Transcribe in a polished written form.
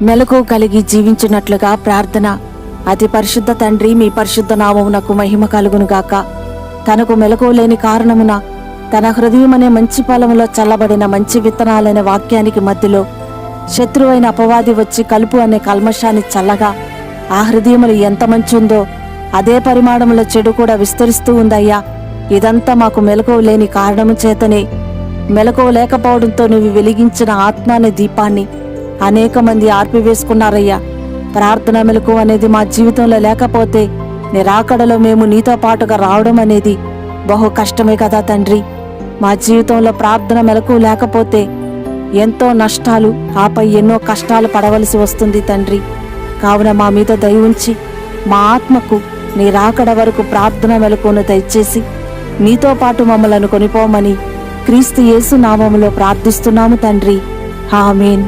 మెలకు కలిగి జీవించున్నట్లుగా ప్రార్థన. అతి పరిశుద్ధ తండ్రి, మీ పరిశుద్ధ నామమునకు మహిమ కలుగునుగాక. తనకు మెలకువ లేని కారణమున తన హృదయం అనే మంచి పొలంలో చల్లబడిన మంచి విత్తనాలైన వాక్యానికి మధ్యలో శత్రువైన అపవాది వచ్చి కలుపు అనే కల్మషాన్ని చల్లగా ఆ హృదయములు ఎంత మంచి ఉందో అదే పరిమాణంలో చెడు కూడా విస్తరిస్తూ ఉందయ్యా. ఇదంతా మాకు మెలకువ లేని కారణము చేతనే. మెలకువ లేకపోవడంతో నువ్వు వెలిగించిన ఆత్మ అనే దీపాన్ని అనేక మంది ఆర్పివేసుకున్నారయ్యా. ప్రార్థన మెలకువ అనేది మా జీవితంలో లేకపోతే నిరాకడలో మేము నీతో పాటుగా రావడం అనేది బహు కష్టమే కదా తండ్రి. మా జీవితంలో ప్రార్థన మెలకువ లేకపోతే ఎంతో నష్టాలు, ఆపై ఎన్నో కష్టాలు పడవలసి వస్తుంది తండ్రి. కావున మా మీద దయ ఉంచి మా ఆత్మకు నీ రాకడ వరకు ప్రార్థన మెలకువను దయచేసి నీతో పాటు మమ్మలను కొనిపోమని క్రీస్తు యేసు నామములో ప్రార్థిస్తున్నాము తండ్రి. ఆమేన్.